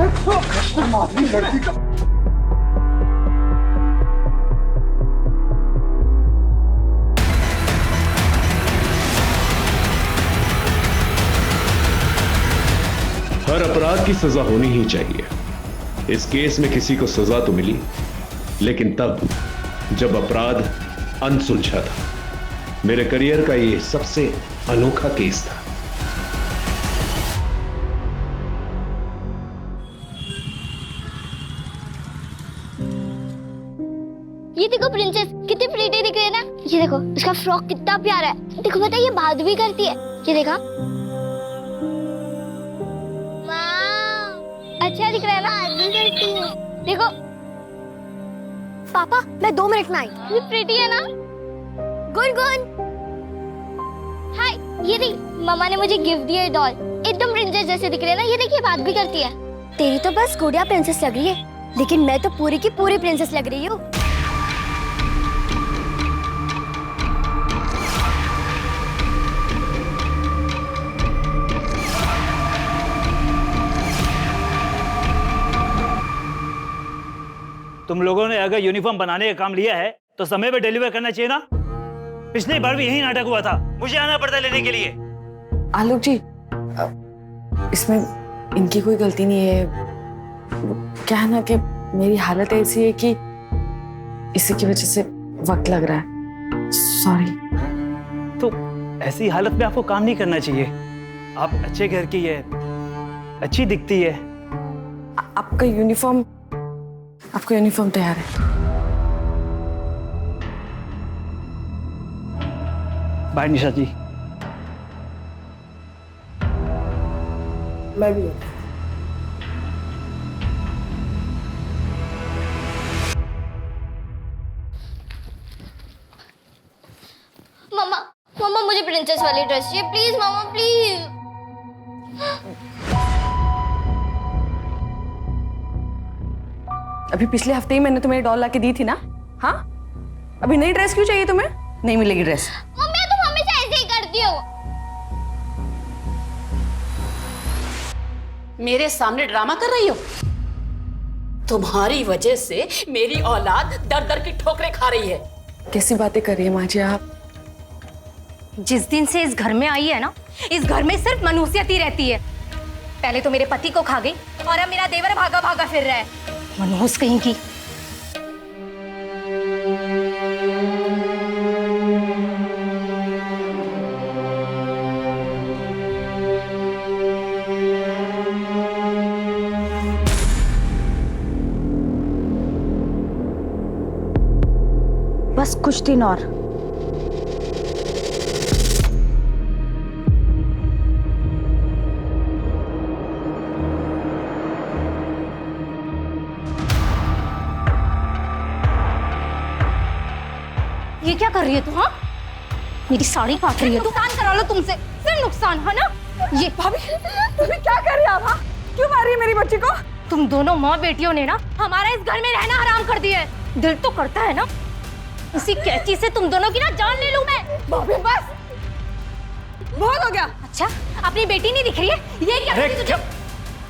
लड़की का हर अपराध की सजा होनी ही चाहिए। इस केस में किसी को सजा तो मिली, लेकिन तब जब अपराध अनसुलझा था। मेरे करियर का यह सबसे अनोखा केस था। ये देखो प्रिंसेस, कितनी प्रीटी दिख रही है ना। ये देखो उसका फ्रॉक कितना प्यारा है। देखो पता है ये बात भी करती है। ये देखा, अच्छा दिख रहा है ना। भी करती है। देखो पापा, मैं 2 मिनट में आई। ये प्रीटी है ना। गुनगुन, हाय। ये देख, मम्मा ने मुझे गिफ्ट दिया डॉल। एकदम प्रिंसेस जैसे दिख रही है ना। ये देखिए बात भी करती है। तेरी तो बस गुड़िया प्रिंसेस लग रही है, लेकिन मैं तो पूरी की पूरी प्रिंसेस लग रही हूँ। तुम लोगों ने अगर यूनिफॉर्म बनाने का काम लिया है तो समय पे डिलीवर करना चाहिए ना। पिछली बार भी यही नाटक हुआ था, मुझे आना पड़ता है लेने के लिए। आलोक जी, इसमें इनकी कोई गलती नहीं है। क्या है ना कि मेरी हालत ऐसी है कि इसी की वजह से वक्त लग रहा है। सॉरी। तो ऐसी हालत में आपको काम नहीं करना चाहिए। आप अच्छे घर की है, अच्छी दिखती है। आपका यूनिफॉर्म तैयार है। बाय निशा जी। मैं भी। मम्मा, मम्मा मुझे प्रिंसेस वाली ड्रेस चाहिए। प्लीज मम्मा, प्लीज। अभी पिछले हफ्ते ही मैंने तुम्हें डॉल लाके दी थी ना। हाँ, अभी नई ड्रेस क्यों चाहिए तुम्हें? नहीं मिलेगी ड्रेस। मम्मी तुम हमेशा ऐसे ही करती हो। मेरे सामने ड्रामा कर रही हो? तुम्हारी वजह से मेरी औलाद दर दर की ठोकरें खा रही है। कैसी बातें कर रही है माँ जी आप? जिस दिन से इस घर में आई है ना, इस घर में सिर्फ मनुष्यत ही रहती है। पहले तो मेरे पति को खा गई और अब मेरा देवर भागा भागा फिर रहा है। मनहूस कहीं की। बस कुछ दिन और। ये क्या कर रही है तू? हाँ, मेरी साड़ी काट रही है। नुकसान करा लो तुमसे, फिर नुकसान है ना। ये भाभी क्या कर रही है आप? क्यों मार रही है मेरी बच्ची को? तुम दोनों माँ बेटियों ने ना हमारा इस घर में रहना हराम कर दिया है। दिल तो करता है ना इसी कैंची से तुम दोनों की ना जान ले लूं मैं। भाभी बस, बहुत हो गया। अच्छा, अपनी बेटी नहीं दिख रही है? ये क्या कर रही है तुझे?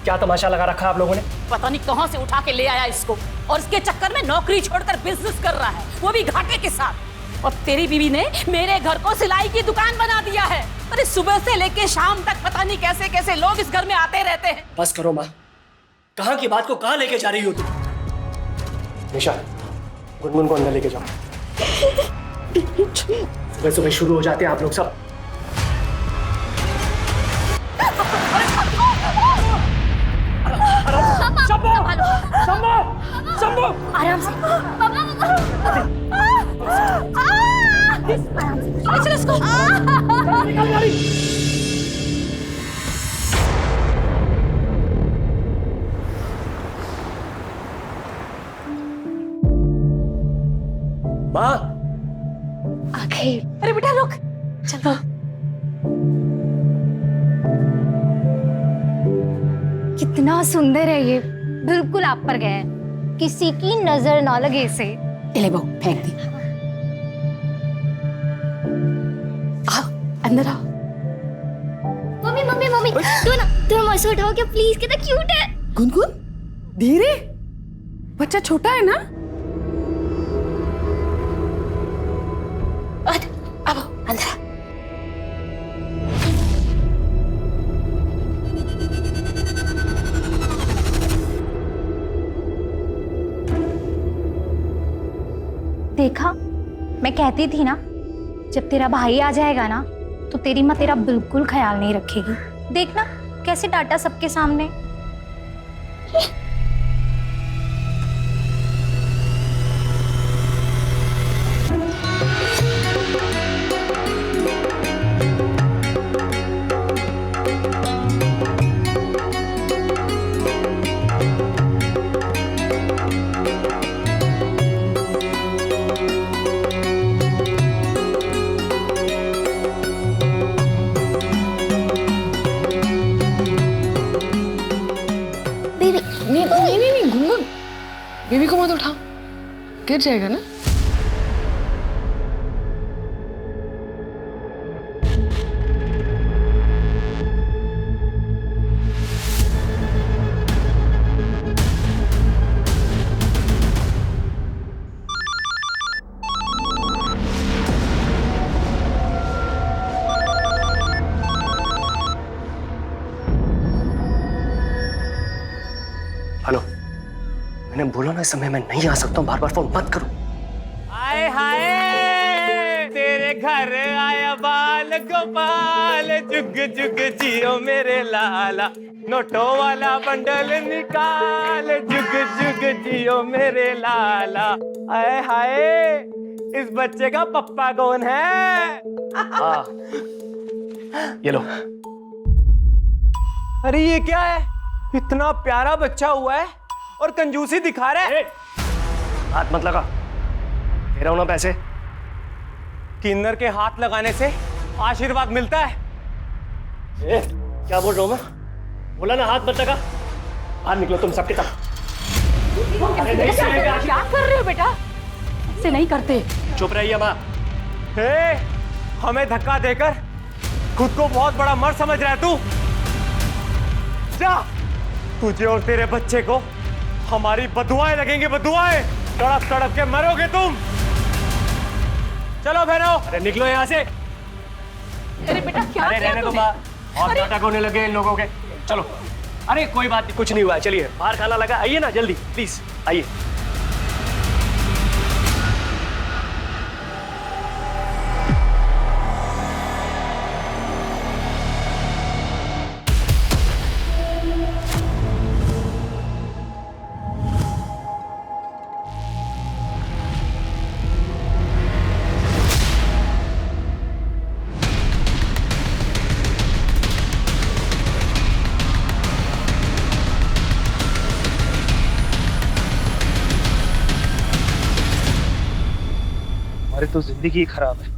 क्या तमाशा लगा रखा है आप लोगों ने? पता नहीं कहां से उठा के ले आया इसको, और इसके चक्कर में नौकरी छोड़कर बिजनेस कर रहा है, वो भी घाटे के साथ। और तेरी बीवी ने मेरे घर को सिलाई की दुकान बना दिया है। अरे सुबह से लेके शाम तक पता नहीं कैसे कैसे लोग इस घर में आते रहते हैं। बस करो माँ, कहाँ की बात को कहाँ लेके जा रही हो तुम? निशा, गुनगुन को अंदर लेके जाओ। सुबह सुबह शुरू हो जाते हैं आप लोग सब। आराम से। चलो इसको। माँ, आखिर। अरे बेटा रुक, चलो। कितना सुंदर है ये, बिल्कुल आप पर गया है, किसी की नजर ना लगे इसे। ले बहू, फेंक दी। आओ अंदर आओ। मम्मी मम्मी मम्मी, तू ना मस्त उठाओ क्या प्लीज, कितना क्यूट है। गुनगुन धीरे, बच्चा छोटा है ना। अब अंदर। देखा, मैं कहती थी ना, जब तेरा भाई आ जाएगा ना तो तेरी माँ तेरा बिल्कुल ख्याल नहीं रखेगी। देखना कैसे डांटा सबके सामने। नहीं गुनगुन, बेबी को मत उठाओ, गिर जाएगा ना। हेलो, मैंने बोला ना इस समय मैं नहीं आ सकता हूँ, बार बार फोन मत करो। हाय हाय तेरे घर आया बाल गोपाल, जुग जुग जियो मेरे लाला, नोटों वाला बंडल निकाल, जुग जुग जियो मेरे लाला। हाय हाय इस बच्चे का पप्पा कौन है? हाँ, ये लो। अरे ये क्या है, इतना प्यारा बच्चा हुआ है और कंजूसी दिखा रहा है। हाथ मत लगा, दे रहा हूं ना पैसे। किन्नर के हाथ लगाने से आशीर्वाद मिलता है। क्या बोल रहा हूं मैं? बोला ना हाथ मत लगा। बाहर निकलो तुम सबके सब। क्या कर रहे हो बेटा? ऐसे नहीं करते। चुप रहिए माँ। हमें धक्का देकर खुद को बहुत बड़ा मर्द समझ रहा है तू। जा, तुझे और तेरे बच्चे को हमारी बदुआएं लगेंगी, बदुआएं। तड़प तड़प के मरोगे तुम। चलो बहनों। अरे निकलो यहाँ से। अरे बेटा क्या अरे किया रहने दो तूने? माँ, और नाटक होने लगे इन लोगों के। चलो। अरे कोई बात नहीं, कुछ नहीं हुआ है, चलिए बाहर खाना लगा, आइए ना जल्दी प्लीज आइए। हमारी तो जिंदगी ही खराब है।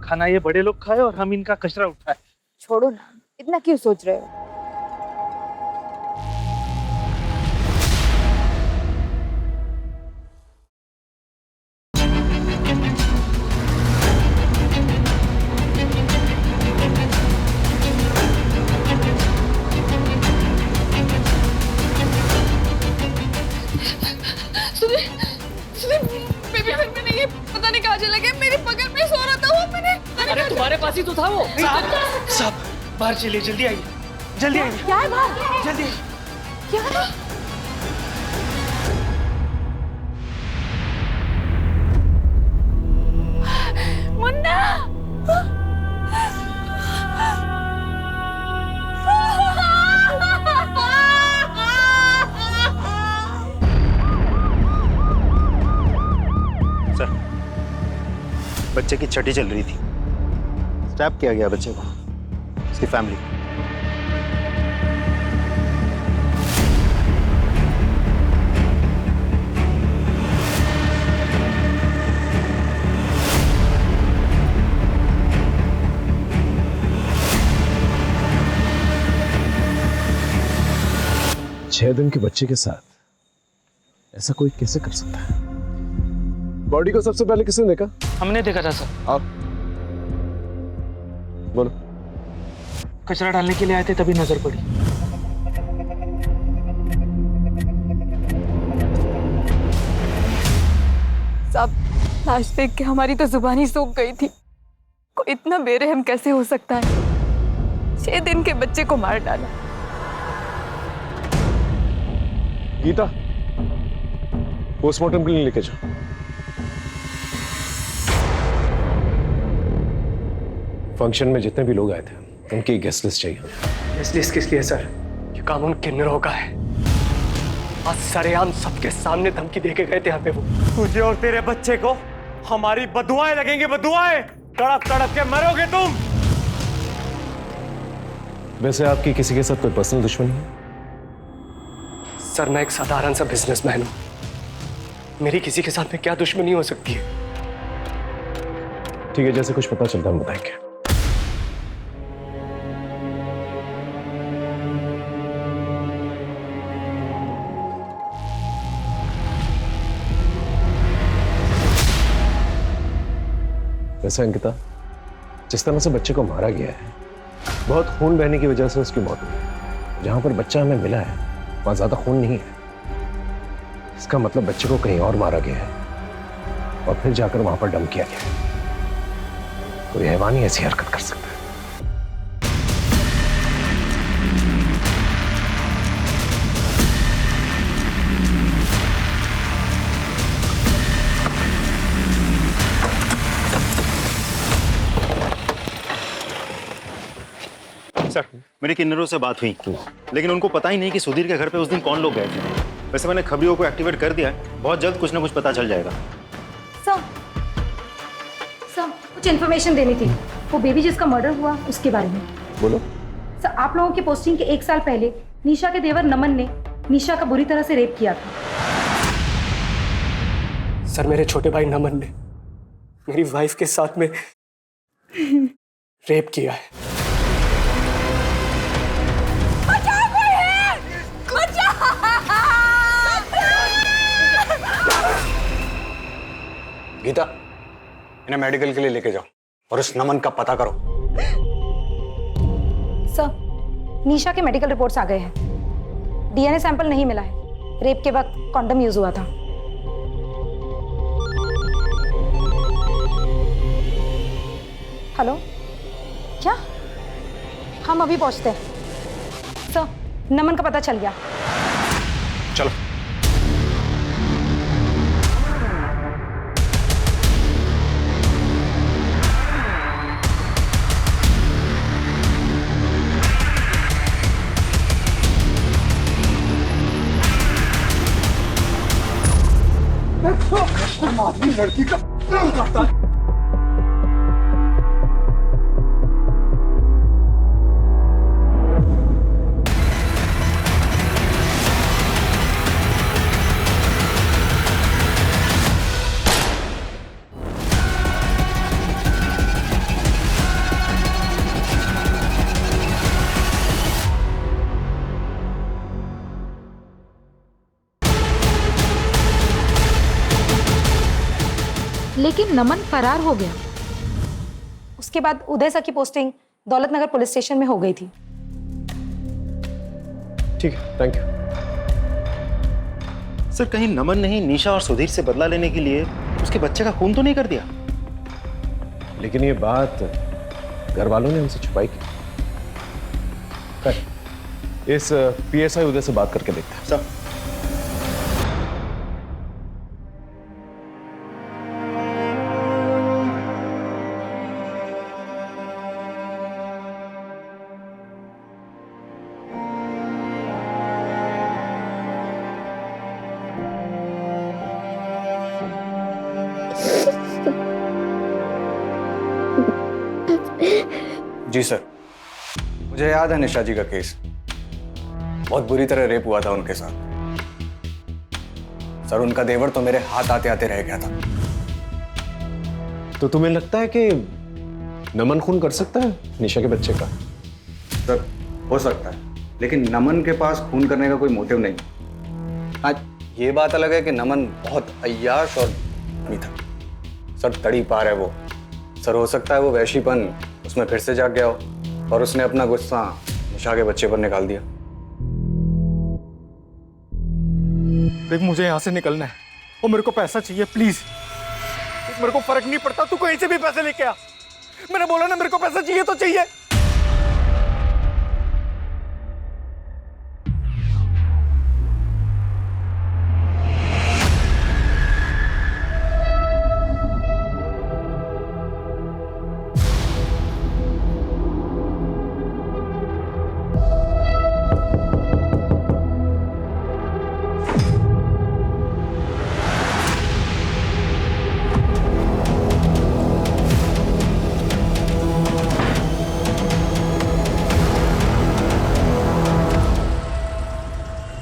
खाना ये बड़े लोग खाए और हम इनका कचरा उठाए। छोड़ो ना, इतना क्यों सोच रहे हो? पता नहीं कहाँ चला गया, मेरे बगल में सो रहा था वो। मैंने अरे तुम्हारे पास ही तो था वो। साहब बाहर चलिए, जल्दी आइए, जल्दी आइए। क्या है बाहर? जल्दी। क्या है? मुन्ना! सर, बच्चे की छठी चल रही थी, स्टैप किया गया बच्चे को, उसकी फैमिली। छह दिन के बच्चे के साथ ऐसा कोई कैसे कर सकता है? बॉडी को सबसे पहले किसने देखा? हमने देखा था सर। आप बोलो। कचरा डालने के लिए आए थे, तभी नजर पड़ी। साहब, लाश देख के हमारी तो जुबान ही सूख गई थी। कोई इतना बेरहम कैसे हो सकता है? 6 दिन के बच्चे को मार डाला। गीता, पोस्टमार्टम के लिए लेके जाओ। फंक्शन में जितने भी लोग आए थे उनकी गेस्ट लिस्ट चाहिए। गेस्ट लिस्ट किस लिए सर? ये कानून किन्नरों का है। आज सरेआम सबके सामने धमकी दे के गए थे हमें वो। तुझे और तेरे बच्चे को हमारी बदुआएं लगेंगी, बदुआएं। तड़प तड़प के मरोगे तुम। वैसे आपकी किसी के साथ कोई पर्सनल दुश्मनी है? सर मैं एक साधारण सा बिजनेसमैन हूं। मेरी किसी के साथ में क्या दुश्मनी हो सकती है? ठीक है, जैसे कुछ पता चलता हम बताएंगे। वैसे अंकिता, जिस तरह से बच्चे को मारा गया है, बहुत खून बहने की वजह से उसकी मौत हुई। जहां पर बच्चा हमें मिला है वहां ज्यादा खून नहीं है। इसका मतलब बच्चे को कहीं और मारा गया है और फिर जाकर वहां पर डंप किया गया है। कोई हैवान ही ऐसी हरकत कर सकता है। सर, मेरी किन्नरों से बात हुई, लेकिन उनको पता ही नहीं कि सुधीर के घर पे उस दिन कौन लोग गए थे। वैसे मैंने खबरियों को एक्टिवेट कर दिया है, बहुत जल्द कुछ ना कुछ पता चल जाएगा। सर, कुछ इन्फॉर्मेशन देनी थी, वो बेबी जिसका मर्डर हुआ उसके बारे में। बोलो। सर, आप लोगों की पोस्टिंग के 1 साल पहले निशा के देवर नमन ने निशा का बुरी तरह से रेप किया था। सर, मेरे छोटे भाई नमन ने मेरी वाइफ के साथ में रेप किया है। गीता, इन्हें मेडिकल के लिए लेके जाओ और उस नमन का पता करो। सर, निशा के मेडिकल रिपोर्ट्स आ गए हैं। डीएनए सैंपल नहीं मिला है। रेप के वक्त कॉन्डम यूज हुआ था। हेलो, क्या? हम अभी पहुंचते हैं। सर, नमन का पता चल गया। चलो। लड़की का काम करता है। लेकिन नमन फरार हो गया। उसके बाद उदय सर की पोस्टिंग दौलतनगर पुलिस स्टेशन में हो गई थी। ठीक है, थैंक यू। सर, कहीं नमन ने ही निशा और सुधीर से बदला लेने के लिए उसके बच्चे का खून तो नहीं कर दिया? लेकिन ये बात घर वालों ने हमसे छुपाई की। इस पीएसआई उदय से बात करके देखते हैं। सर, जी सर, मुझे याद है निशा जी का केस। बहुत बुरी तरह रेप हुआ था उनके साथ। सर, उनका देवर तो मेरे हाथ आते आते रह गया था। तो तुम्हें लगता है कि नमन खून कर सकता है निशा के बच्चे का? सर, हो सकता है, लेकिन नमन के पास खून करने का कोई मोटिव नहीं। आज ये बात अलग है कि नमन बहुत अय्याश और धनी था। सर, तड़ी पार है वो। सर, हो सकता है वो वैशीपन उसमें फिर से जाग गया हो और उसने अपना गुस्सा निशा के बच्चे पर निकाल दिया। देख, मुझे यहाँ से निकलना है और मेरे को पैसा चाहिए, प्लीज। मेरे को फर्क नहीं पड़ता, तू कहीं से भी पैसे लेके आ। मैंने बोला ना मेरे को पैसा चाहिए तो चाहिए।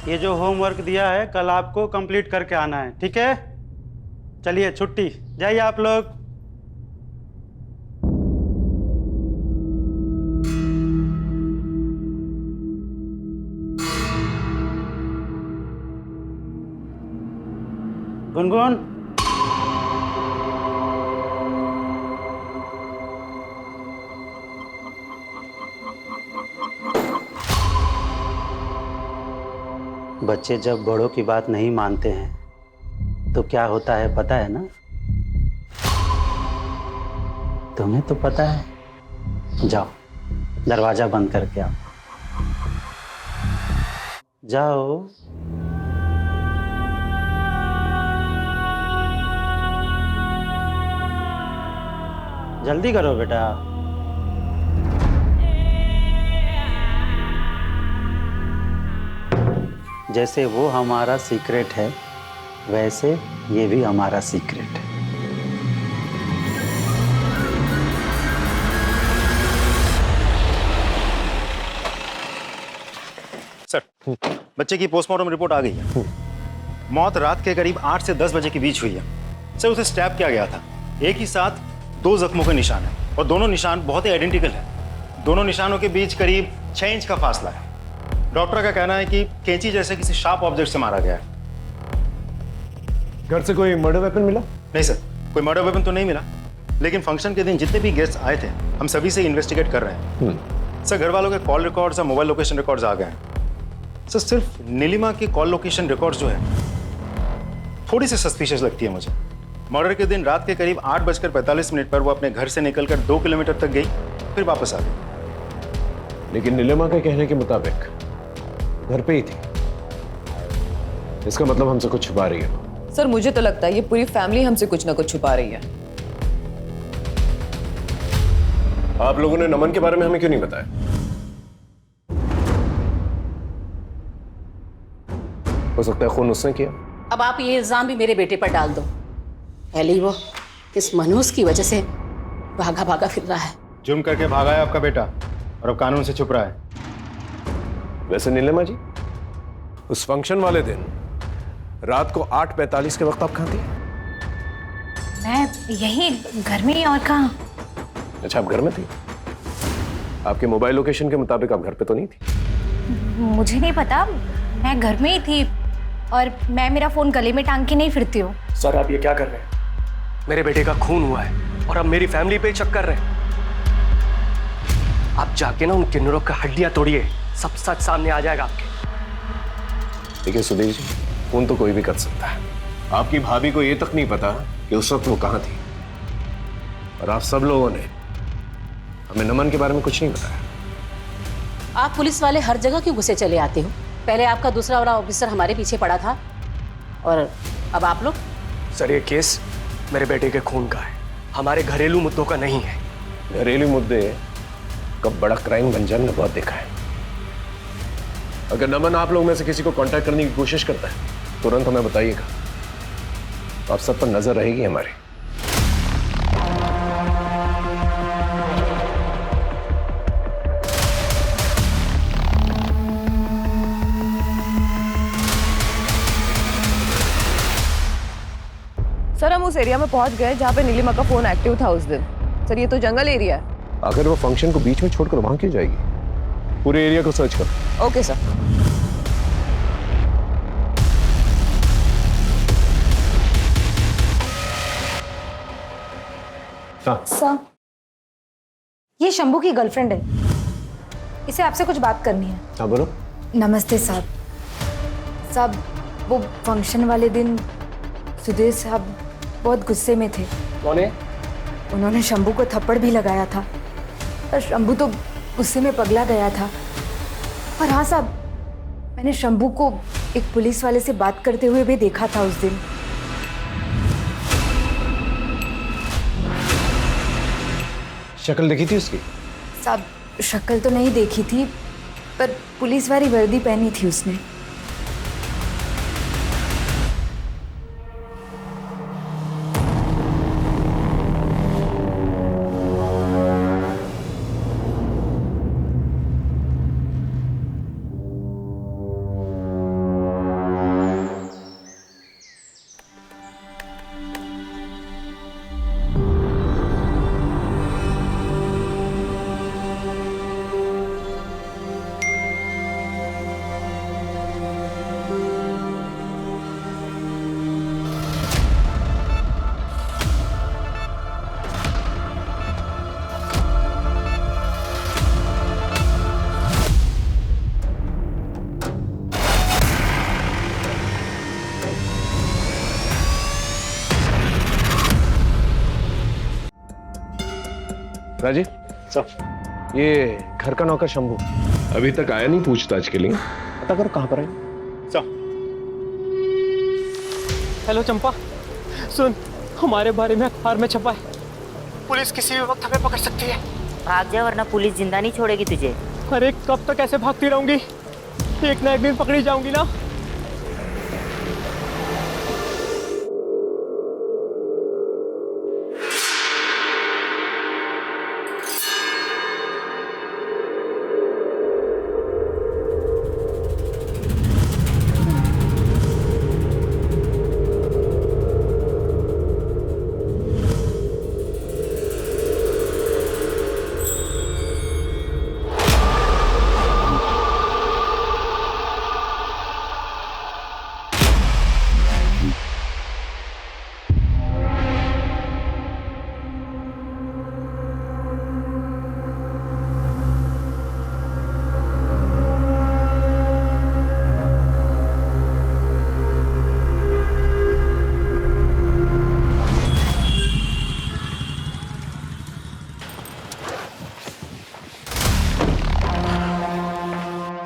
ये जो होमवर्क दिया है कल आपको कंप्लीट करके आना है, ठीक है? चलिए छुट्टी, जाइए आप लोग। गुनगुन, बच्चे जब बड़ों की बात नहीं मानते हैं तो क्या होता है पता है ना? तुम्हें तो पता है। जाओ दरवाजा बंद करके आओ, जाओ। जल्दी करो बेटा। जैसे वो हमारा सीक्रेट है वैसे ये भी हमारा सीक्रेट है। सर, बच्चे की पोस्टमार्टम रिपोर्ट आ गई है। मौत रात के करीब 8 से 10 बजे के बीच हुई है। सर, उसे स्टैब किया गया था। एक ही साथ 2 जख्मों के निशान है और दोनों निशान बहुत ही आइडेंटिकल है। दोनों निशानों के बीच करीब 6 इंच का फासला है। डॉक्टर का कहना है कि कैंची जैसे किसी शार्प ऑब्जेक्ट से मारा गया है। घर से कोई मर्डर वेपन मिला? नहीं सर, कोई मर्डर वेपन तो नहीं मिला, लेकिन फंक्शन के दिन जितने भी गेस्ट आए थे हम सभी से इन्वेस्टिगेट कर रहे हैं। सर, घर वालों के कॉल रिकॉर्ड्स और मोबाइल लोकेशन रिकॉर्ड्स आ गए हैं। सर, सिर्फ नीलिमा की कॉल लोकेशन रिकॉर्ड्स जो है थोड़ी सी सस्पिशियस लगती है मुझे। मर्डर के दिन रात के करीब 8:45 पर वो अपने घर से निकलकर 2 किलोमीटर तक गई, फिर वापस आ गई। लेकिन नीलिमा के कहने के मुताबिक घर पे ही थी। इसका मतलब हमसे कुछ छुपा रही है। सर, मुझे तो लगता है ये पूरी फैमिली हमसे कुछ ना कुछ छुपा रही है। आप लोगों ने नमन के बारे में हमें क्यों नहीं बताया? हो सकता है खून उसने किया। अब आप ये इल्जाम भी मेरे बेटे पर डाल दो। पहले ही वो इस मनोज की वजह से भागा भागा फिर रहा है। जुर्म करके भागा है आपका बेटा और अब कानून से छुप रहा है। वैसे नीलिमा जी, उस फंक्शन वाले दिन रात को 8:45 के वक्त आप कहाँ थी? मैं यही घर में ही, और कहाँ? अच्छा, आप घर में थी। आपके मोबाइल लोकेशन के मुताबिक आप घर पे तो नहीं थी? मुझे नहीं पता, मैं घर में ही थी और मैं मेरा फोन गले में टांग के नहीं फिरती हूँ। सर, आप ये क्या कर रहे हैं? मेरे बेटे का खून हुआ है और अब मेरी फैमिली पे शक कर रहे हैं। आप जाके ना उन किन्नरों का हड्डियां तोड़िए, सब सच सामने आ जाएगा आपके। देखिए सुधीर जी, खून तो कोई भी कर सकता है। आपकी भाभी को ये तक नहीं पता कि उस वक्त वो कहाँ थी, और आप सब लोगों ने हमें नमन के बारे में कुछ नहीं बताया। आप पुलिस वाले हर जगह क्यों घुसे चले आते हो? पहले आपका दूसरा वाला ऑफिसर हमारे पीछे पड़ा था और अब आप लोग। सर, ये केस मेरे बेटे के खून का है, हमारे घरेलू मुद्दों का नहीं है। घरेलू मुद्दे कब बड़ा क्राइम बन जाए, बहुत देखा है। अगर नमन आप लोग में से किसी को कांटेक्ट करने की कोशिश करता है तुरंत हमें बताइएगा, आप सब पर नजर रहेगी हमारी। सर, हम उस एरिया में पहुंच गए जहाँ पे नीलिमा का फोन एक्टिव था उस दिन। सर, ये तो जंगल एरिया है। अगर वो फंक्शन को बीच में छोड़कर वहां क्यों जाएगी? पूरे एरिया को सर्च कर। Okay sir. सर, ये शंभू की गर्लफ्रेंड है, इसे आपसे कुछ बात करनी है। हाँ बोलो। नमस्ते साहब। साहब, वो फंक्शन वाले दिन सुधीर साहब बहुत गुस्से में थे। कौन है? उन्होंने शंभू को थप्पड़ भी लगाया था और शंभू तो गुस्से में पगला गया था। और हाँ साहब, मैंने शंभू को एक पुलिस वाले से बात करते हुए भी देखा था उस दिन। शक्ल देखी थी उसकी? साहब, शक्ल तो नहीं देखी थी, पर पुलिस वाली वर्दी पहनी थी उसने। राजी सर, ये घर का नौकर शंभू अभी तक आया नहीं पूछताछ के लिए? पता करो कहाँ पर है। हेलो चंपा, सुन, हमारे बारे में अखबार में छपा है। पुलिस किसी भी वक्त हमें पकड़ सकती है। भाग जा वरना पुलिस जिंदा नहीं छोड़ेगी तुझे। अरे कब तक ऐसे भागती रहूंगी? एक ना एक दिन पकड़ी जाऊंगी ना।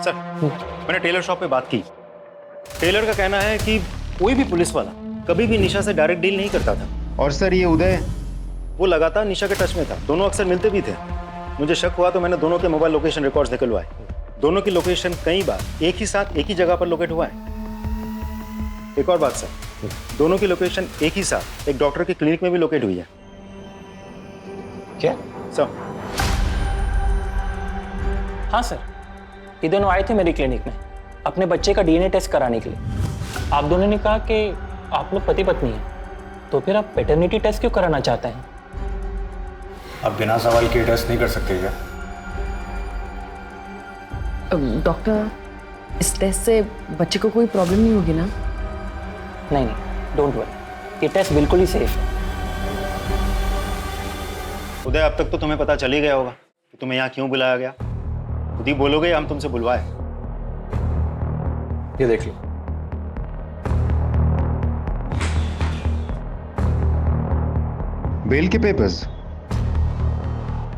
सर, मैंने टेलर शॉप पे बात की। टेलर का कहना है कि कोई भी पुलिस वाला कभी भी निशा से डायरेक्ट डील नहीं करता था। और सर, ये उदय, वो लगातार निशा के टच में था। दोनों अक्सर मिलते भी थे। मुझे शक हुआ तो मैंने दोनों के मोबाइल लोकेशन रिकॉर्ड्स निकलवाए। दोनों की लोकेशन कई बार एक ही साथ एक ही जगह पर लोकेट हुआ है। एक और बात सर, दोनों की लोकेशन एक ही साथ एक डॉक्टर के क्लिनिक में भी लोकेट हुई है। क्या सर? हाँ सर, ये दोनों आए थे मेरी क्लिनिक में अपने बच्चे का डीएनए टेस्ट कराने के लिए। आप दोनों ने कहा कि आप लोग पति पत्नी हैं, तो फिर आप पैटर्निटी टेस्ट क्यों कराना चाहते हैं? अब बिना सवाल के टेस्ट नहीं कर सकते क्या? डॉक्टर, इस टेस्ट से बच्चे को कोई प्रॉब्लम नहीं होगी ना? नहीं, डोंट वरी, ये टेस्ट बिल्कुल ही सेफ है। उदय, अब तक तो तुम्हें पता चल ही गया होगा कि तुम्हें यहाँ क्यों बुलाया गया। खुद ही बोलोगे हम तुमसे बुलवाए। ये देख लो। बेल के पेपर्स?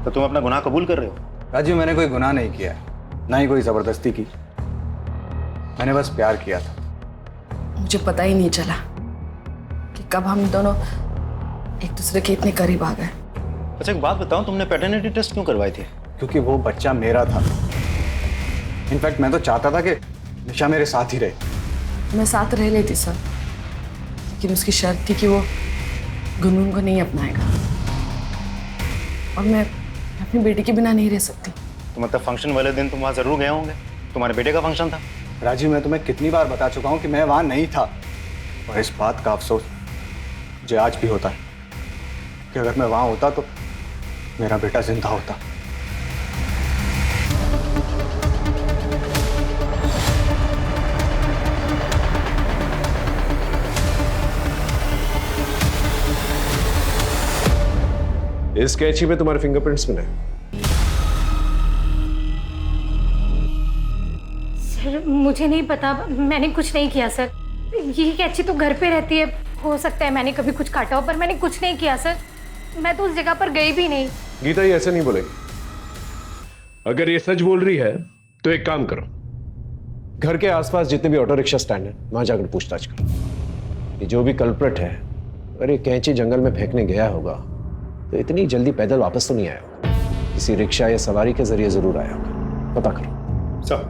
तो तुम अपना गुनाह कबूल कर रहे हो? राजू, मैंने कोई गुनाह नहीं किया है, ना ही कोई जबरदस्ती की। मैंने बस प्यार किया था। मुझे पता ही नहीं चला कि कब हम दोनों एक दूसरे के इतने करीब आ गए। अच्छा, एक बात बताओ, तुमने पैटर्निटी टेस्ट क्यों करवाए थे? क्योंकि वो बच्चा मेरा था। इनफैक्ट मैं तो चाहता था कि निशा मेरे साथ ही रहे। मैं साथ रह लेती सर, लेकिन उसकी शर्त थी कि वो गुनगुन को नहीं अपनाएगा, और मैं अपनी बेटी के बिना नहीं रह सकती। तो मतलब फंक्शन वाले दिन तुम वहाँ जरूर गए होंगे? तुम्हारे बेटे का फंक्शन था। राजीव, मैं तुम्हें कितनी बार बता चुका हूँ कि मैं वहाँ नहीं था, और इस बात का अफसोस मुझे आज भी होता है कि अगर मैं वहाँ होता तो मेरा बेटा जिंदा होता। इस कैची में तुम्हारे फिंगरप्रिंट्स मिले। सर, मुझे नहीं पता, मैंने कुछ नहीं किया सर। ये कैची तो घर पे रहती है, हो सकता है मैंने कभी कुछ काटा हो, पर मैंने कुछ नहीं किया सर। मैं तो उस जगह पर गई भी नहीं। गीता ये ऐसे नहीं बोलेगी। अगर ये सच बोल रही है तो एक काम करो, घर के आसपास जितने भी ऑटो रिक्शा स्टैंड है वहां जाकर पूछताछ करो कि जो भी कल्प्रिट है अगर ये कैंची जंगल में फेंकने गया होगा तो इतनी जल्दी पैदल वापस तो नहीं आया होगा, किसी रिक्शा या सवारी के जरिए जरूर आया होगा। पता करो। सर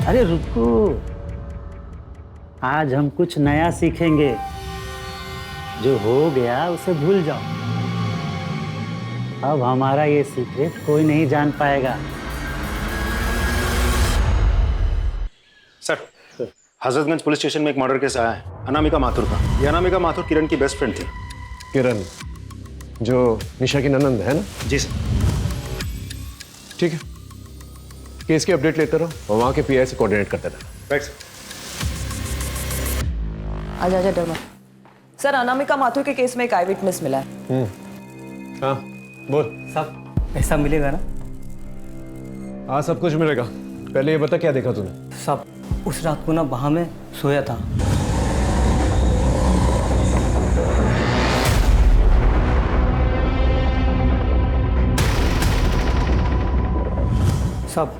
अरे रुको, आज हम कुछ नया सीखेंगे। जो हो गया उसे भूल जाओ। अब हमारा ये सीक्रेट कोई नहीं जान पाएगा। सर, हजरतगंज पुलिस स्टेशन में एक मर्डर केस आया है अनामिका माथुर का। ये अनामिका माथुर किरण की बेस्ट फ्रेंड थी। किरण जो निशा की ननंद है ना? जी सर। ठीक है, केस की अपडेट लेते रहो और वहां के पीआई से कोऑर्डिनेट करते रहो। Right sir. आजा आजा डर मत। सर, अनामिका माथुर के केस में एक आई विटनेस मिला है। हाँ बोल। सब पैसा मिलेगा ना? हाँ सब कुछ मिलेगा। पहले ये बता क्या देखा तूने? सब उस रात को ना वहां में सोया था। सब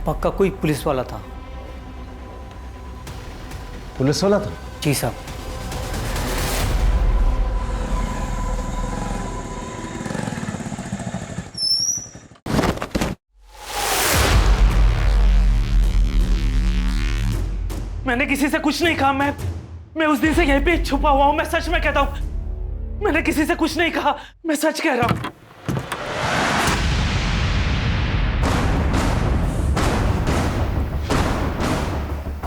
पक्का कोई पुलिस वाला था। पुलिस वाला था? जी साहब। मैंने किसी से कुछ नहीं कहा। मैं उस दिन से यहीं पे छुपा हुआ हूं। मैं सच में कहता हूं, मैंने किसी से कुछ नहीं कहा। मैं सच कह रहा हूं।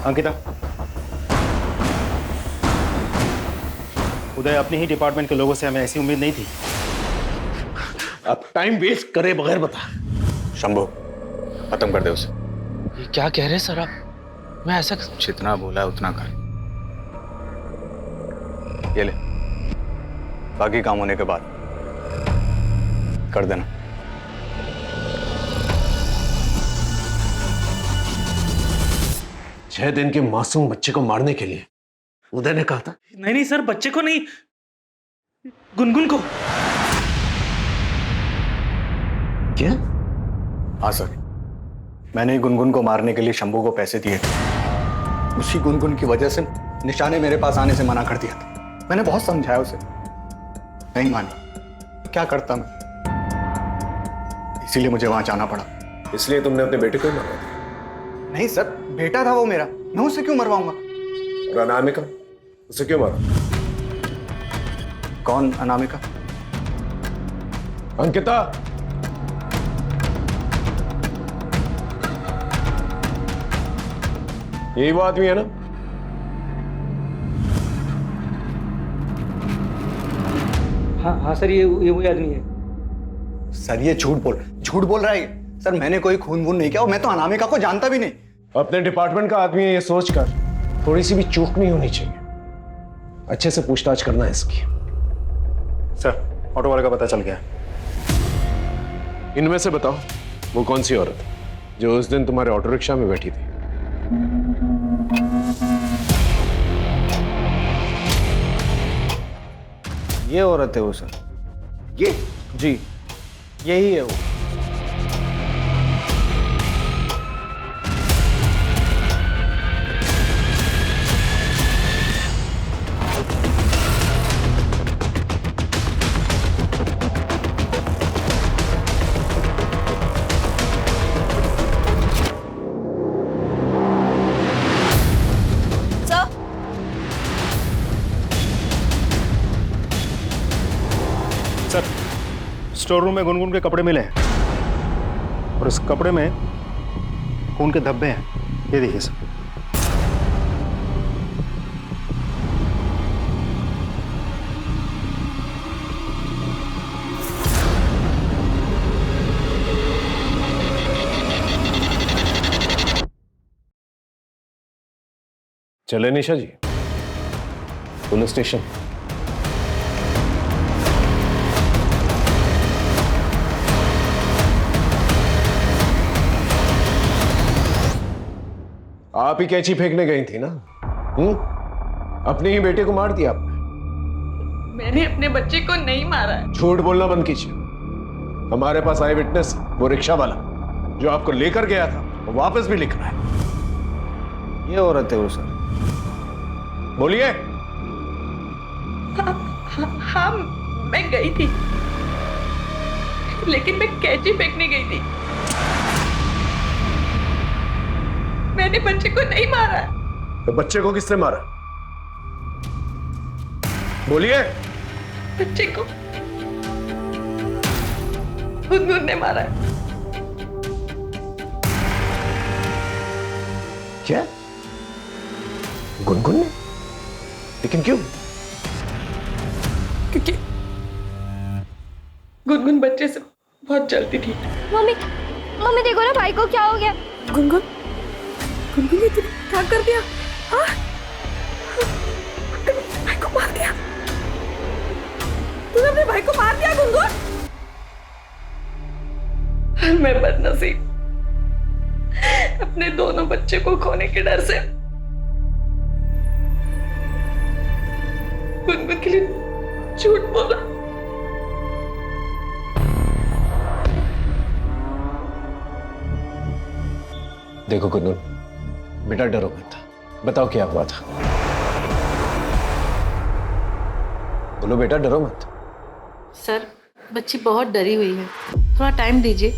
अंकिता, उदय अपने ही डिपार्टमेंट के लोगों से हमें ऐसी उम्मीद नहीं थी। अब टाइम वेस्ट करे बगैर बता। शंभू, खत्म कर दे उसे। ये क्या कह रहे हैं सर आप? मैं ऐसा जितना बोला है उतना कर। ये ले, बाकी काम होने के बाद कर देना। 6 दिन के मासूम बच्चे को मारने के लिए उदय ने कहा था? नहीं सर, बच्चे को नहीं, गुनगुन को। क्या? हाँ सर, मैंने ही गुनगुन को मारने के लिए शंभू को पैसे दिए थे। उसी गुनगुन की वजह से निशा ने मेरे पास आने से मना कर दिया था। मैंने बहुत समझाया उसे, नहीं मानी। क्या करता मैं, इसीलिए मुझे वहां जाना पड़ा। इसलिए तुमने अपने बेटे को ही मारा था? नहीं सर, बेटा था वो मेरा, मैं उसे क्यों मरवाऊंगा? और अनामिका, उसे क्यों मारा? कौन अनामिका? अंकिता, यही वो आदमी है ना? हाँ सर, ये वही आदमी है। सर ये झूठ बोल रहा है सर। मैंने कोई खून वून नहीं किया और मैं तो अनामिका को जानता भी नहीं। अपने डिपार्टमेंट का आदमी है ये सोचकर थोड़ी सी भी चूक नहीं होनी चाहिए। अच्छे से पूछताछ करना है इसकी। सर, ऑटो वाले का पता चल गया। इनमें से बताओ वो कौन सी औरत जो उस दिन तुम्हारे ऑटो रिक्शा में बैठी थी? ये औरत है वो सर। ये? जी, यही है वो। स्टोर रूम में गुनगुन के कपड़े मिले हैं और इस कपड़े में खून के धब्बे हैं। ये देखिए सर। चले निशा जी पुलिस स्टेशन। आप ही कैंची फेंकने गई थी ना? अपने ही बेटे को मार दिया आपने। मैंने अपने बच्चे को नहीं मारा है। झूठ बोलना बंद कीजिए। हमारे पास आई विटनेस वो रिक्शा वाला जो आपको लेकर गया था, वो वापस भी लिख रहा है। ये औरत है वो सर। बोलिए। हाँ, मैं गई थी, लेकिन मैं कैंची फेंकने गई थी। मैंने बच्चे को नहीं मारा। तो बच्चे को किसने मारा? बोलिए। बच्चे को गुनगुन ने मारा है। क्या? गुनगुन ने? लेकिन क्यों? क्योंकि गुनगुन बच्चे से बहुत जलती थी। मम्मी, मम्मी देखो ना भाई को क्या हो गया। गुनगुन, गुनगुन ने तुझे क्या कर दिया? हाँ? भाई को मार दिया। तूने अपने भाई को मार दिया गुनगुन? मैं बदनसीब, अपने दोनों बच्चे को खोने के डर से गुनगुन के लिए झूठ बोला। देखो गुनगुन, बेटा डरो मत। बताओ क्या हुआ था। बोलो बेटा, डरो मत। सर, बच्ची बहुत डरी हुई है, थोड़ा टाइम दीजिए,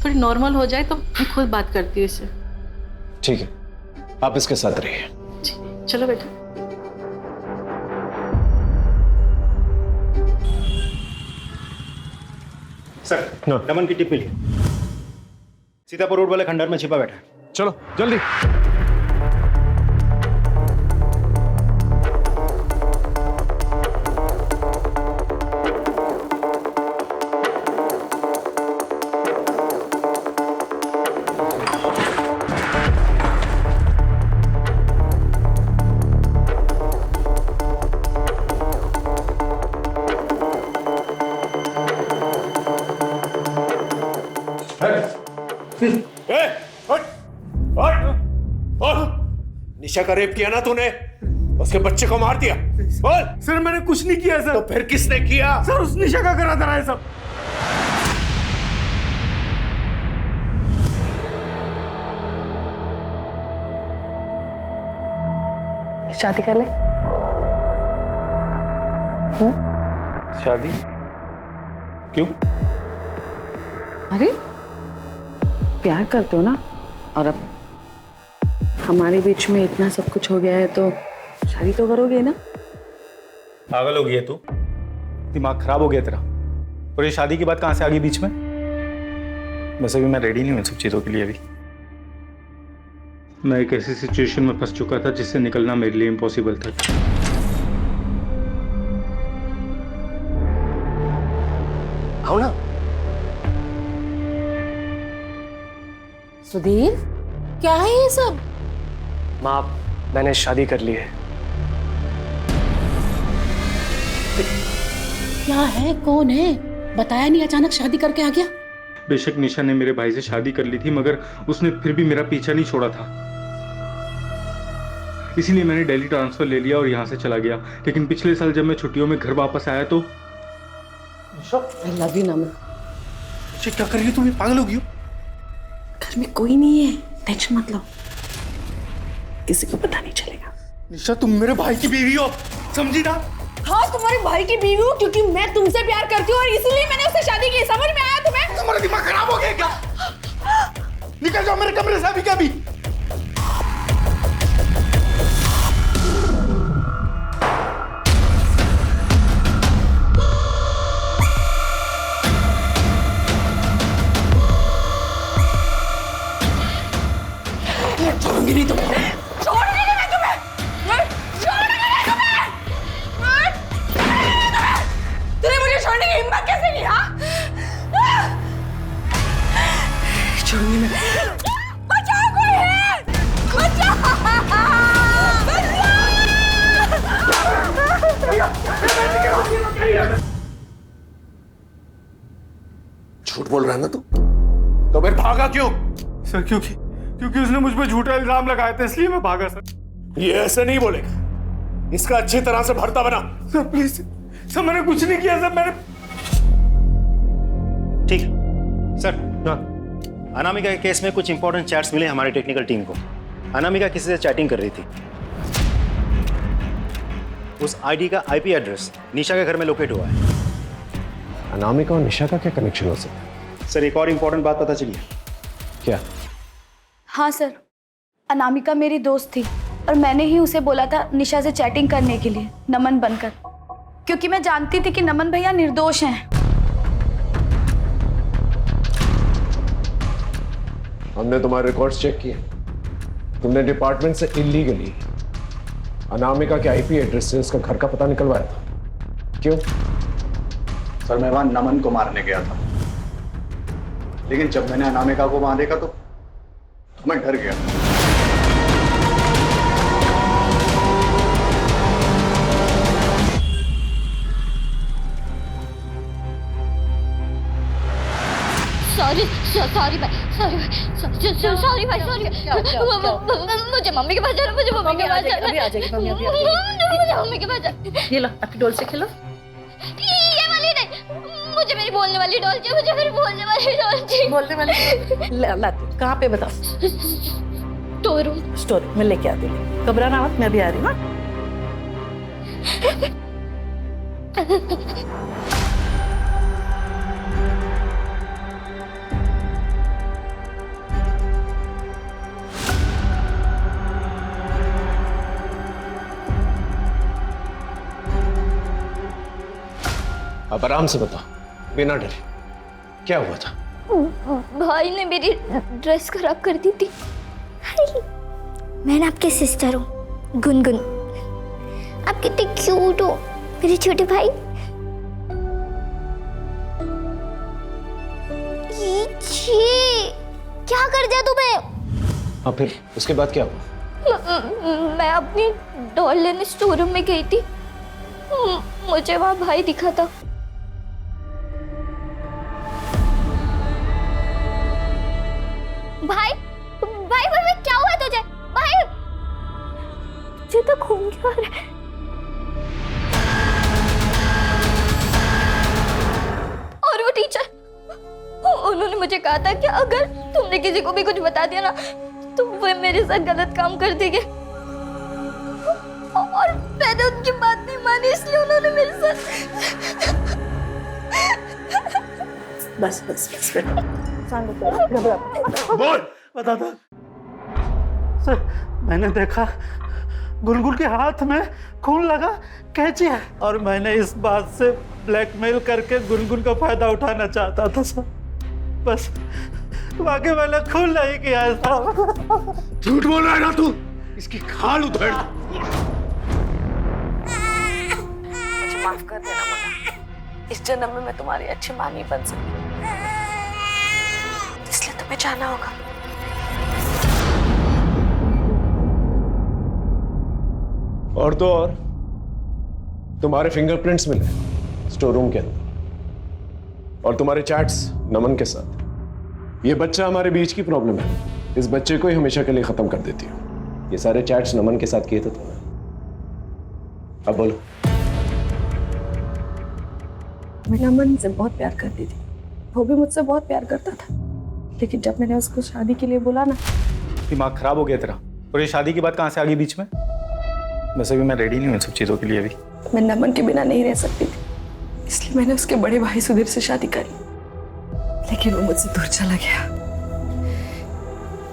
थोड़ी नॉर्मल हो जाए तो मैं खुद बात करती हूँ इससे। ठीक है, आप इसके साथ रहिए। चलो बेटा। सर, नमन की टिप मिली। सीतापुर रोड वाले खंडहर में छिपा बैठा है। चलो जल्दी। निशा का रेप किया ना तूने? उसके बच्चे को मार दिया? बोल। सर मैंने कुछ नहीं किया सर। तो फिर किसने किया? सर उस निशा का करा था ये सब। शादी कर ले। शादी? क्यों? अरे प्यार करते हो ना, और अब हमारे बीच में इतना सब कुछ हो गया है तो शादी तो करोगे ना? पागल हो गई है तू? दिमाग खराब हो गया तेरा? और ये शादी की बात कहां से आ गई बीच में? वैसे भी मैं रेडी नहीं हूं इन सब चीजों के लिए अभी। मैं एक ऐसी सिचुएशन में फंस चुका था जिससे निकलना मेरे लिए इम्पॉसिबल था। आओ ना। सुधीर, क्या है ये सब? माँ, मैंने शादी कर ली है। क्या है, कौन है? बताया नहीं, अचानक शादी करके आ गया। बेशक निशा ने मेरे भाई से शादी कर ली थी, मगर उसने फिर भी मेरा पीछा नहीं छोड़ा था। इसीलिए मैंने दिल्ली ट्रांसफर ले लिया और यहाँ से चला गया। लेकिन पिछले साल जब मैं छुट्टियों में घर वापस आया तो I love you, नमन। क्या कर रही हो तुम? पागल हो गई हो? घर में कोई नहीं है, टेंशन मत लो, किसी को पता नहीं चलेगा। निशा, तुम मेरे भाई की बीवी हो, समझी ना? हाँ, तुम्हारे भाई की बीवी हूँ क्योंकि मैं तुमसे प्यार करती हूँ और इसीलिए मैंने उससे शादी की। समझ में आया तुम्हें? तुम्हारा दिमाग खराब हो गया क्या? निकल जाओ मेरे कमरे से अभी का भी। छोड़ूंगी नहीं तुम्हें। छोड़ने देना तुम्हें, छोड़ने देना तुम्हें। तूने मुझे छोड़ने की हिम्मत कैसे की? हाँ, छोड़ूंगी मैं। बचाओ, कोई है, बचाओ, झूठ बोल रहा है ना तू? तो फिर भागा क्यों? सर, क्योंकि उसने मुझ पर झूठा इल्जाम लगाया था, इसलिए मैं भागा सर। ये ऐसे नहीं बोलेगा, इसका अच्छी तरह से भरता बना। सर प्लीज, सर मैंने कुछ नहीं किया सर, मैंने। ठीक सर। अनामिका के केस में कुछ इंपॉर्टेंट चैट्स मिले हमारी टेक्निकल टीम को। अनामिका किसी से चैटिंग कर रही थी। उस आईडी का आईपी एड्रेस निशा के घर में लोकेट हुआ है। अनामिका और निशा का क्या कनेक्शन हो सकता है? सर एक और इंपॉर्टेंट बात पता चली है। क्या? हाँ सर, अनामिका मेरी दोस्त थी और मैंने ही उसे बोला था निशा से चैटिंग करने के लिए, नमन बनकर, क्योंकि मैं जानती थी कि नमन भैया निर्दोष हैं। हमने तुम्हारे रिकॉर्ड्स चेक किए। तुमने डिपार्टमेंट से इलीगली अनामिका के आईपी एड्रेस से उसका घर का पता निकलवाया था। क्यों? सर मैं वहां नमन को मारने गया था, लेकिन जब मैंने अनामिका को वहां देखा तो मैं डर गया। सॉरी सॉरी भाई, सॉरी भाई, सॉरी। मुझे मम्मी के पास जाना, मुझे मम्मी के पास जाना। अभी आ जाएगी मम्मी, अभी मुझे मम्मी के पास जाना। ये लो आपकी डॉल से खेलो। ये वाली नहीं, मुझे मेरी बोलने वाली डॉल चाहिए, मुझे मेरी बोलने वाली डॉल चाहिए। बोलने वाली लाती कहाँ पे बताओ? स्टोर रूम में लेके आती हूँ, घबराना मत, मैं भी आ रही हूँ। अब आराम से बताओ, बिना डरे, क्या हुआ था? भाई ने मेरी ड्रेस खराब कर दी थी। मैं ना आपकी सिस्टर हूँ, गुनगुन। आप कितने क्यूट हो मेरे छोटे भाई। क्या कर दिया तुम्हें? हाँ फिर उसके बाद क्या हुआ? मैं अपनी डॉल लेने स्टोर रूम में गई थी। मुझे वहां भाई दिखा था। भाई भाई भाई भाई क्या हुआ तुझे? भाई मुझे तो खून क्यों आ रहा है? और वो टीचर, उन्होंने मुझे कहा था कि अगर तुमने किसी को भी कुछ बता दिया ना तो वो मेरे साथ गलत काम कर देंगे, और मैंने उनकी बात नहीं मानी, इसलिए उन्होंने मेरे साथ। बस बस बस बोल, बता दो सर। मैंने देखा गुलगुल के हाथ में खून लगा कैची है, और मैंने इस बात से ब्लैकमेल करके गुलगुल का फायदा उठाना चाहता था सर। बस बाकी मैंने खून नहीं किया है साहब। झूठ बोल रहा है ना तू? इसकी खाल उधेड़। मुझे माफ कर देना मुन्ना, इस जन्म में मैं तुम्हारी अच्छी मां नहीं बन सकती, इसलिए तुम्हें जाना होगा। और तो और तुम्हारे फिंगरप्रिंट्स मिले स्टोर रूम के अंदर, और तुम्हारे चैट्स नमन के साथ। ये बच्चा हमारे बीच की प्रॉब्लम है, इस बच्चे को ही हमेशा के लिए खत्म कर देती हूँ। ये सारे चैट्स नमन के साथ किए थे तुमने। अब बोलो। मैं नमन से बहुत प्यार करती थी, वो भी मुझसे बहुत प्यार करता था, लेकिन जब मैंने उसको शादी के लिए बोला ना। दिमाग खराब हो गया तेरा, और ये शादी की बात कहाँ से आ गई बीच में? वैसे भी मैं रेडी नहीं हूँ इन सब चीज़ों के लिए अभी। मैं नमन के बिना नहीं रह सकती थी, इसलिए मैंने उसके बड़े भाई सुधीर से शादी करी, लेकिन वो मुझसे दूर चला गया।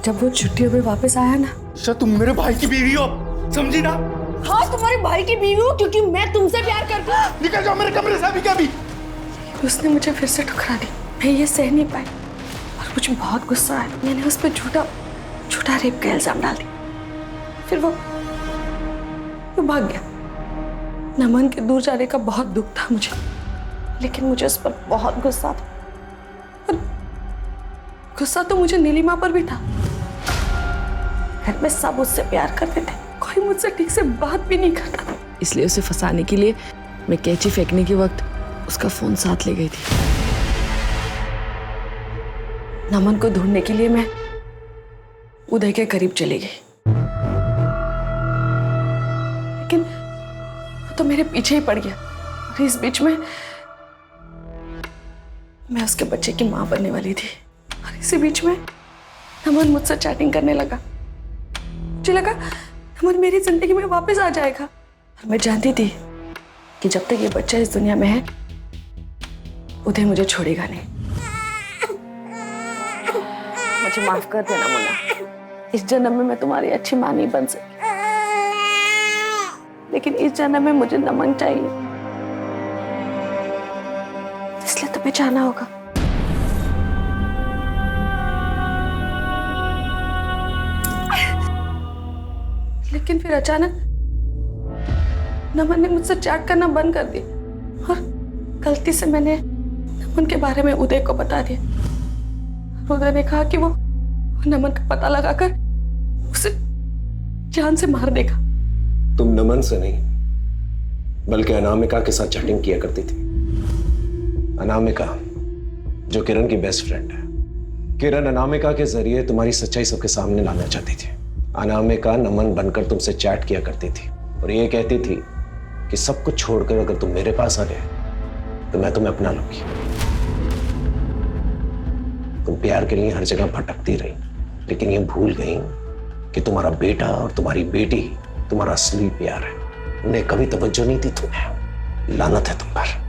जब वो छुट्टियों में वापस आया ना। अच्छा तुम मेरे भाई की बीवी हो, समझी ना? हाँ तुम्हारे भाई की बीवी हो, क्योंकि मैं तुमसे प्यार करती हूँ। निकल जाओ मेरे कमरे से अभी क्या भी। उसने मुझे फिर से ठुकरा दी, मैं ये सह नहीं पाई और मुझे बहुत गुस्सा आया। मैंने उस पर झूठा रेप का इल्जाम डाल दिया। फिर वो भाग गया। नमन के दूर जाने का बहुत दुख था मुझे, लेकिन मुझे उस पर बहुत गुस्सा था, और गुस्सा तो मुझे नीलिमा पर भी था। घर में सब उससे प्यार करते थे, कोई मुझसे ठीक से बात भी नहीं करता था। इसलिए उसे फंसाने के लिए मैं कैंची फेंकने के वक्त उसका फोन साथ ले गई थी। नमन को ढूंढने के लिए मैं उदय के करीब चली गई, लेकिन वो तो मेरे पीछे ही पड़ गया। और इस बीच में मैं उसके बच्चे की माँ बनने वाली थी, और इसी बीच में नमन मुझसे चैटिंग करने लगा। मुझे लगा नमन मेरी जिंदगी में वापस आ जाएगा, और मैं जानती थी कि जब तक ये बच्चा इस दुनिया में है उदय मुझे छोड़ेगा नहीं। मुझे माफ कर देना मुन्ना, इस जन्म में मैं तुम्हारी अच्छी माँ नहीं बन सकी, लेकिन इस जन्म में मुझे नमन चाहिए, इसलिए तुम्हें जाना होगा। लेकिन फिर अचानक नमन ने मुझसे चैट करना बंद कर दिया, और गलती से मैंने नमन के बारे में उदय को बता दिया। उदय ने कहा कि वो नमन का पता लगाकर उसे जान से मार देगा। तुम नमन से नहीं बल्कि अनामिका के साथ चैटिंग किया करती थी। अनामिका जो किरण की बेस्ट फ्रेंड है। किरण अनामिका के जरिए तुम्हारी सच्चाई सबके सामने लाना चाहती थी। अनामिका नमन बनकर तुमसे चैट किया करती थी और ये कहती थी कि सब कुछ छोड़कर अगर तुम मेरे पास आ गए तो मैं तुम्हें अपना लूंगी। तुम प्यार के लिए हर जगह भटकती रही, लेकिन ये भूल गई कि तुम्हारा बेटा और तुम्हारी बेटी तुम्हारा असली प्यार है। उन्हें कभी तवज्जो नहीं दी तुम्हें। लानत है तुम पर।